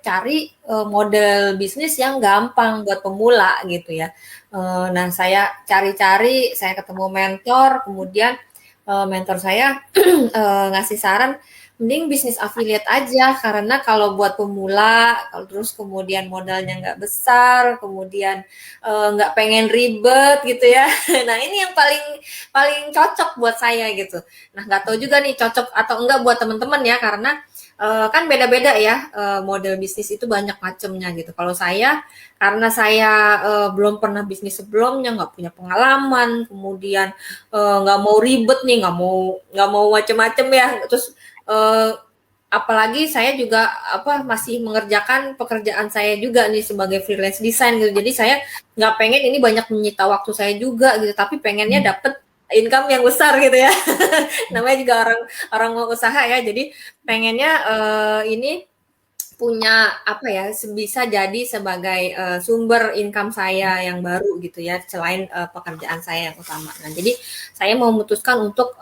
cari model bisnis yang gampang buat pemula gitu ya. Nah, saya cari-cari, saya ketemu mentor, kemudian mentor saya ngasih saran, mending bisnis affiliate aja karena kalau buat pemula, kalau terus kemudian modalnya nggak besar, kemudian nggak pengen ribet gitu ya. Nah ini yang paling paling cocok buat saya gitu. Nah nggak tahu juga nih cocok atau enggak buat teman-teman ya karena kan beda-beda ya model bisnis itu banyak macamnya gitu. Kalau saya karena saya belum pernah bisnis sebelumnya, nggak punya pengalaman, kemudian nggak mau ribet nih, nggak mau macem-macem ya. Terus apalagi saya juga masih mengerjakan pekerjaan saya juga nih sebagai freelance design gitu. Jadi saya nggak pengen ini banyak menyita waktu saya juga gitu, tapi pengennya dapet income yang besar gitu ya. Namanya juga orang mau usaha ya. Jadi pengennya ini punya bisa jadi sebagai sumber income saya yang baru gitu ya selain pekerjaan saya yang utama. Nah, jadi saya memutuskan untuk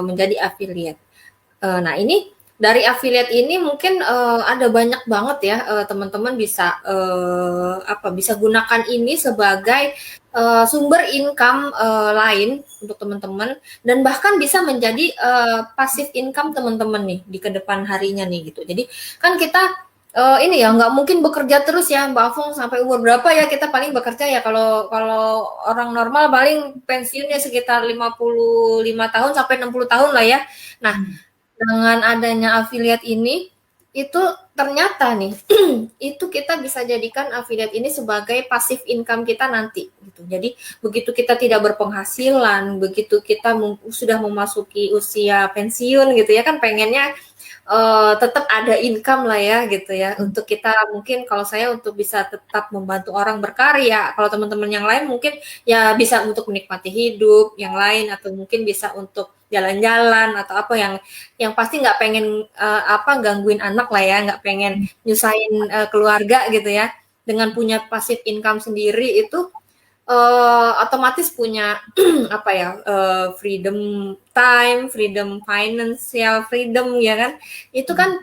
menjadi affiliate. Nah, ini dari affiliate ini mungkin ada banyak banget ya teman-teman bisa bisa gunakan ini sebagai sumber income lain untuk teman-teman dan bahkan bisa menjadi passive income teman-teman nih di kedepan harinya nih gitu. Jadi kan kita ini ya nggak mungkin bekerja terus ya Mbak Afung sampai umur berapa ya kita paling bekerja ya kalau kalau orang normal paling pensiunnya sekitar 55 tahun sampai 60 tahun lah ya. Nah, dengan adanya affiliate ini, itu ternyata nih, itu kita bisa jadikan affiliate ini sebagai passive income kita nanti gitu. Jadi begitu kita tidak berpenghasilan, begitu kita sudah memasuki usia pensiun gitu ya kan pengennya tetap ada income lah ya gitu ya untuk kita mungkin kalau saya untuk bisa tetap membantu orang berkarya kalau teman-teman yang lain mungkin ya bisa untuk menikmati hidup yang lain atau mungkin bisa untuk jalan-jalan atau apa yang pasti nggak pengen gangguin anak lah ya nggak pengen nyusahin keluarga gitu ya dengan punya passive income sendiri itu otomatis punya freedom time, freedom financial freedom ya kan. Itu kan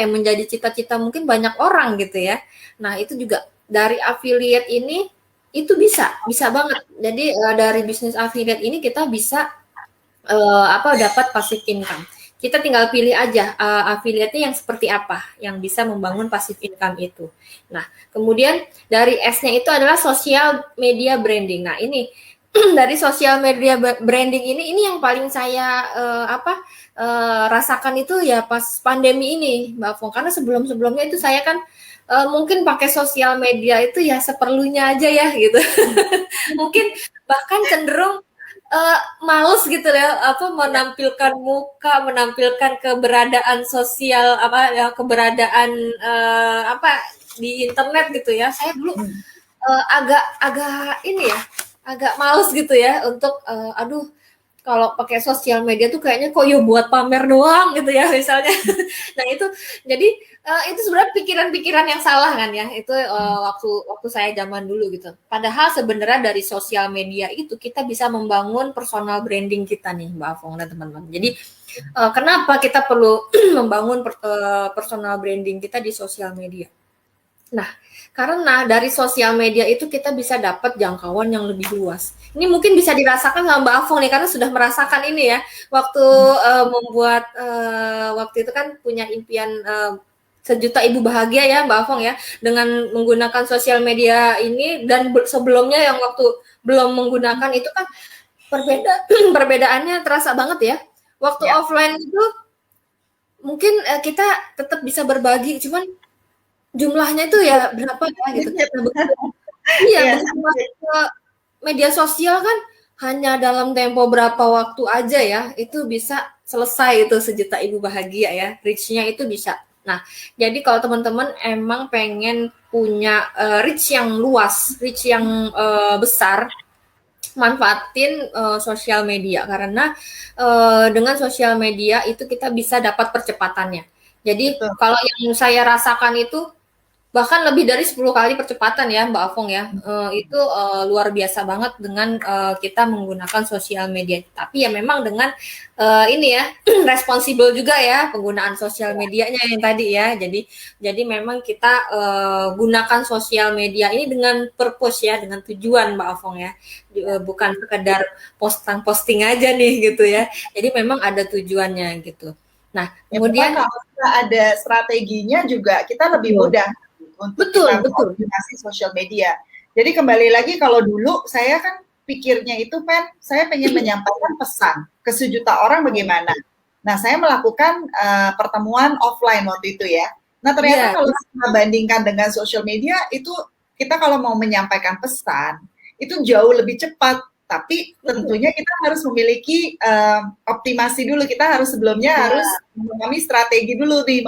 menjadi cita-cita mungkin banyak orang gitu ya. Nah, itu juga dari affiliate ini itu bisa banget. Jadi dari bisnis affiliate ini kita bisa dapat passive income. Kita tinggal pilih aja affiliate-nya yang seperti apa yang bisa membangun passive income itu. Nah, kemudian dari S-nya itu adalah social media branding. Nah, ini dari social media branding ini yang paling saya rasakan itu ya pas pandemi ini, Mbak Fong. Karena sebelum-sebelumnya itu saya kan mungkin pakai sosial media itu ya seperlunya aja ya gitu. Mungkin bahkan cenderung males gitu ya menampilkan muka, menampilkan keberadaan sosial keberadaan di internet gitu ya. Saya dulu agak ini ya, agak males gitu ya untuk kalau pakai sosial media tuh kayaknya kok ya buat pamer doang gitu ya misalnya. Nah itu jadi itu sebenarnya pikiran-pikiran yang salah kan ya itu waktu saya zaman dulu gitu. Padahal sebenarnya dari sosial media itu kita bisa membangun personal branding kita nih Mbak Afong dan teman-teman. Jadi kenapa kita perlu membangun personal branding kita di sosial media? Nah, karena dari sosial media itu kita bisa dapat jangkauan yang lebih luas. Ini mungkin bisa dirasakan sama Mbak Afong nih, karena sudah merasakan ini ya. Waktu membuat waktu itu kan punya impian sejuta ibu bahagia ya Mbak Afong ya, dengan menggunakan sosial media ini dan sebelumnya yang waktu belum menggunakan itu kan perbedaannya terasa banget ya. Waktu offline itu mungkin kita tetap bisa berbagi, cuman jumlahnya itu ya berapa ya gitu. Iya, ke media sosial kan hanya dalam tempo berapa waktu aja ya, itu bisa selesai itu sejuta ibu bahagia ya, reach-nya itu bisa. Nah, jadi kalau teman-teman emang pengen punya reach yang luas, reach yang besar, manfaatin sosial media karena dengan sosial media itu kita bisa dapat percepatannya. Jadi kalau yang saya rasakan itu Bahkan lebih dari 10 kali percepatan ya Mbak Afong ya. Itu luar biasa banget dengan kita menggunakan sosial media. Tapi ya memang dengan ini ya responsibel juga ya penggunaan sosial medianya yang tadi ya. Jadi memang kita gunakan sosial media ini dengan purpose ya, dengan tujuan Mbak Afong ya. Bukan sekedar posting aja nih gitu ya. Jadi memang ada tujuannya gitu. Nah, Ya, memang kemudian kalau kita ada strateginya juga kita lebih mudah untuk kita betul. mengoptimasi sosial media. Jadi kembali lagi kalau dulu saya kan pikirnya itu saya pengen menyampaikan pesan ke sejuta orang bagaimana. Nah, saya melakukan pertemuan offline waktu itu ya. Nah, ternyata Iya, kalau kita bandingkan dengan sosial media itu kita kalau mau menyampaikan pesan itu jauh lebih cepat. Tapi tentunya kita harus memiliki optimasi dulu. Kita harus sebelumnya harus memahami strategi dulu nih,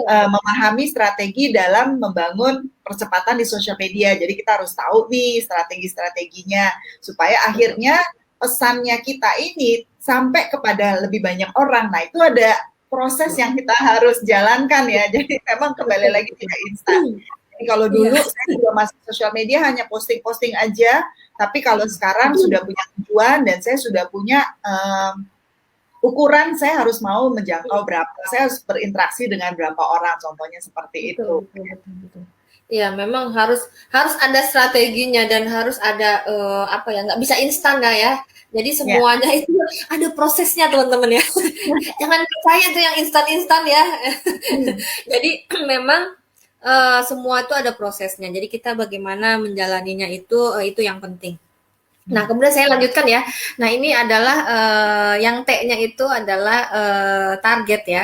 memahami strategi dalam membangun percepatan di sosial media. Jadi kita harus tahu nih strategi-strateginya supaya akhirnya pesannya kita ini sampai kepada lebih banyak orang. Nah, itu ada proses yang kita harus jalankan ya. Jadi memang kembali lagi tidak instan. Jadi kalau dulu saya juga masih sosial media hanya posting-posting aja, tapi kalau sekarang sudah punya tujuan dan saya sudah punya ukuran saya harus mau menjangkau berapa, saya harus berinteraksi dengan berapa orang, contohnya seperti itu. betul. Iya, memang harus harus ada strateginya dan harus ada apa ya, nggak bisa instan lah ya. Jadi Ya. semuanya itu ada prosesnya teman-teman ya. Jangan percaya tuh yang instan-instan ya. Jadi memang semua itu ada prosesnya. Jadi kita bagaimana menjalaninya itu yang penting. Nah, kemudian saya lanjutkan ya. Nah, ini adalah yang T-nya itu adalah target ya.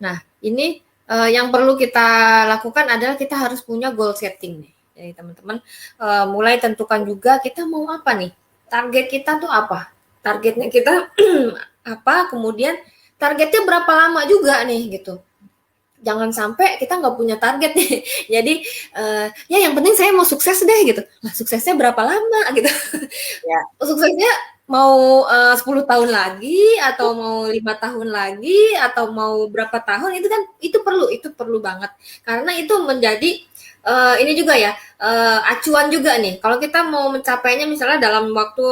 Nah, ini yang perlu kita lakukan adalah kita harus punya goal setting nih. Jadi teman-teman mulai tentukan juga kita mau apa nih. Target kita tuh apa? Targetnya kita apa? Kemudian targetnya berapa lama juga nih gitu. Jangan sampai kita nggak punya target nih. Jadi ya yang penting saya mau sukses deh gitu. Nah, suksesnya berapa lama gitu. Ya. Suksesnya mau 10 tahun lagi atau mau 5 tahun lagi atau mau berapa tahun itu perlu banget karena itu menjadi ini juga ya acuan juga nih kalau kita mau mencapainya misalnya dalam waktu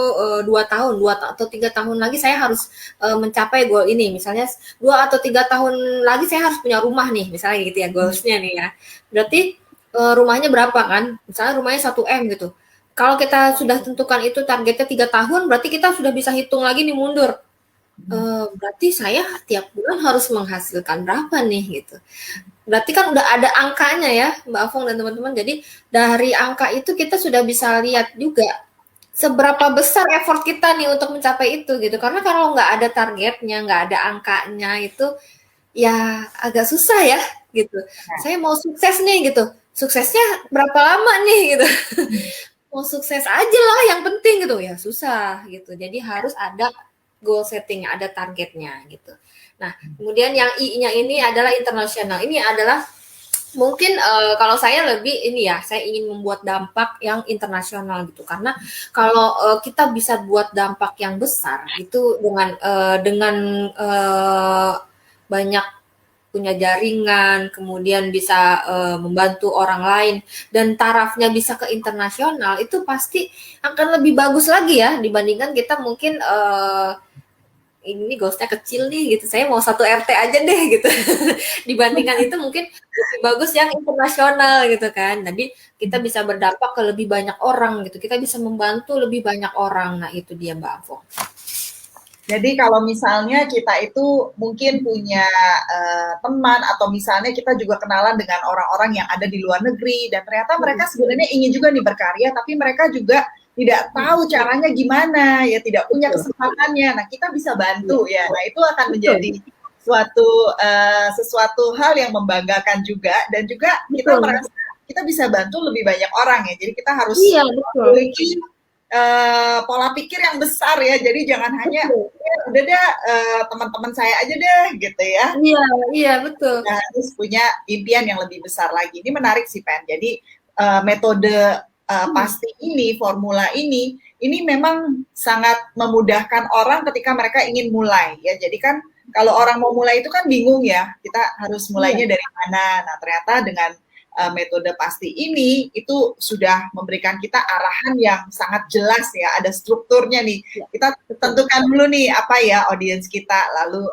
2 tahun 2 atau 3 tahun lagi saya harus mencapai goal ini misalnya 2 atau 3 tahun lagi saya harus punya rumah nih misalnya gitu ya goalsnya nih ya berarti rumahnya berapa kan misalnya rumahnya 1 M gitu kalau kita sudah tentukan itu targetnya 3 tahun, berarti kita sudah bisa hitung lagi nih mundur. Berarti saya tiap bulan harus menghasilkan berapa nih gitu. Berarti kan udah ada angkanya ya, Mbak Afong dan teman-teman. Jadi dari angka itu kita sudah bisa lihat juga seberapa besar effort kita nih untuk mencapai itu gitu. Karena kalau nggak ada targetnya, nggak ada angkanya itu ya agak susah ya gitu. Saya mau sukses nih gitu. Suksesnya berapa lama nih gitu. Mau sukses aja lah yang penting gitu ya susah gitu jadi harus ada goal setting ada targetnya gitu nah kemudian yang I-nya ini adalah internasional ini adalah mungkin kalau saya lebih ini ya saya ingin membuat dampak yang internasional gitu karena kalau kita bisa buat dampak yang besar itu dengan banyak punya jaringan, kemudian bisa membantu orang lain, dan tarafnya bisa ke internasional, itu pasti akan lebih bagus lagi ya dibandingkan kita mungkin ini goalsnya kecil nih gitu, saya mau 1 RT aja deh gitu. Dibandingkan itu mungkin lebih bagus yang internasional gitu kan. Jadi kita bisa berdampak ke lebih banyak orang gitu, kita bisa membantu lebih banyak orang. Nah itu dia Mbak Afo. Jadi kalau misalnya kita itu mungkin punya teman atau misalnya kita juga kenalan dengan orang-orang yang ada di luar negeri dan ternyata mereka sebenarnya ingin juga nih berkarya tapi mereka juga tidak tahu caranya gimana ya tidak punya kesempatannya. Nah kita bisa bantu ya. Nah itu akan menjadi sesuatu hal yang membanggakan juga dan juga kita merasa kita bisa bantu lebih banyak orang ya. Jadi kita harus memiliki pola pikir yang besar ya. Jadi jangan hanya udah deh teman-teman saya aja deh gitu ya. Iya betul. Nah, harus punya impian yang lebih besar lagi. Ini menarik sih Pen. Jadi metode pasti ini, formula ini memang sangat memudahkan orang ketika mereka ingin mulai ya. Jadi kan kalau orang mau mulai itu kan bingung ya. Kita harus mulainya dari mana. Nah ternyata dengan metode pasti ini itu sudah memberikan kita arahan yang sangat jelas ya, ada strukturnya nih. Ya, Kita betul. tentukan dulu nih apa ya audiens kita, lalu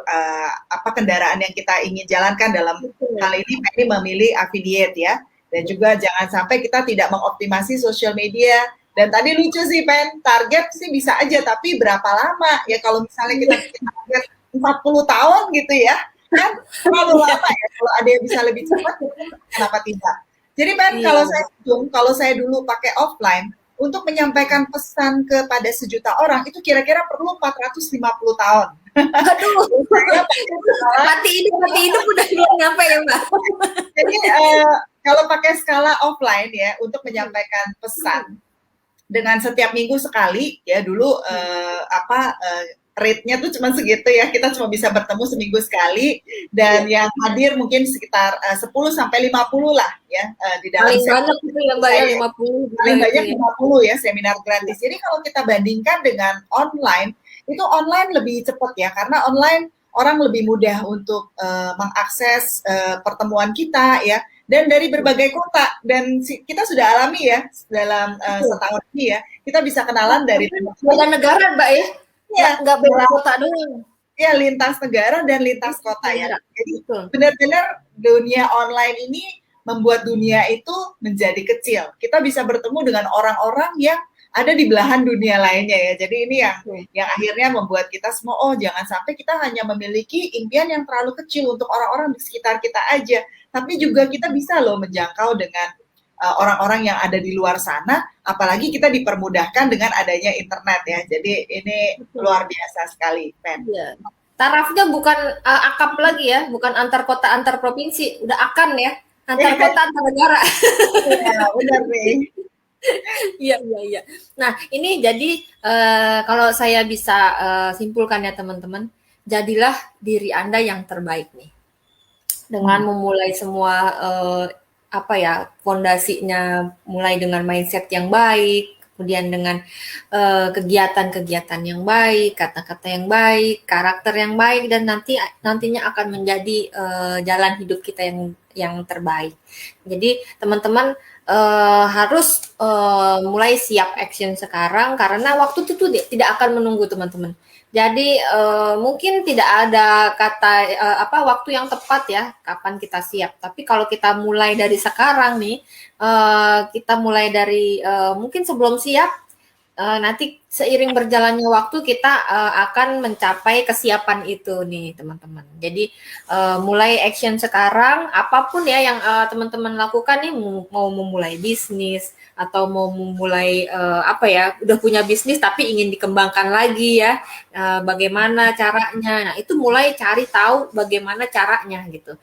apa kendaraan yang kita ingin jalankan dalam hal Betul. ini memilih affiliate ya. Dan juga jangan sampai kita tidak mengoptimasi social media. Dan tadi lucu sih Pen, target sih bisa aja, tapi berapa lama ya kalau misalnya kita bikin target 40 tahun gitu ya, kan terlalu Iya. lama ya. Kalau ada yang bisa lebih cepat, kenapa tidak? Jadi Pen, Iya. kalau saya dulu pakai offline, untuk menyampaikan pesan kepada sejuta orang, itu kira-kira perlu 450 tahun. Aduh, Saya pakai skala, mati hidup udah belum nyampe ya Mbak? jadi kalau pakai skala offline ya, untuk menyampaikan pesan, dengan setiap minggu sekali ya dulu rate-nya tuh cuma segitu ya, kita cuma bisa bertemu seminggu sekali dan yang hadir mungkin sekitar 10 sampai 50 lah ya di dalam Paling seminar banyak itu ya Mbak ya, 50 juga paling itu banyak ya. 50 ya seminar gratis. Jadi kalau kita bandingkan dengan online, itu online lebih cepat ya karena online orang lebih mudah untuk mengakses pertemuan kita ya dan dari berbagai kota dan kita sudah alami ya dalam setahun ini ya kita bisa kenalan dari beda negara Mbak ya, ya nggak beda kota doang. ya lintas negara dan lintas kota ya. Jadi Betul. benar-benar dunia online ini membuat dunia itu menjadi kecil. Kita bisa bertemu dengan orang-orang yang ada di belahan dunia lainnya ya. Jadi ini yang akhirnya membuat kita semua jangan sampai kita hanya memiliki impian yang terlalu kecil untuk orang-orang di sekitar kita aja, tapi juga kita bisa loh menjangkau dengan orang-orang yang ada di luar sana, apalagi kita dipermudahkan dengan adanya internet ya. Jadi ini luar biasa sekali, Pen. Ya. Tarafnya bukan akap lagi ya, bukan antar kota antar provinsi, udah akan ya, antar kota antar negara. Iya, benar nih. Iya, iya, iya. Nah, ini jadi kalau saya bisa simpulkan ya teman-teman, jadilah diri Anda yang terbaik nih. Dengan memulai semua fondasinya mulai dengan mindset yang baik, kemudian dengan kegiatan-kegiatan yang baik, kata-kata yang baik, karakter yang baik, dan nantinya akan menjadi jalan hidup kita yang terbaik. Jadi teman-teman harus mulai siap action sekarang karena waktu itu tidak akan menunggu teman-teman. Jadi mungkin tidak ada kata waktu yang tepat ya kapan kita siap. Tapi kalau kita mulai dari sekarang nih, kita mulai dari mungkin sebelum siap, nanti seiring berjalannya waktu kita akan mencapai kesiapan itu nih teman-teman. Jadi mulai action sekarang, apapun ya yang teman-teman lakukan nih, mau memulai bisnis atau mau memulai udah punya bisnis tapi ingin dikembangkan lagi ya, bagaimana caranya. Nah itu mulai cari tahu bagaimana caranya gitu.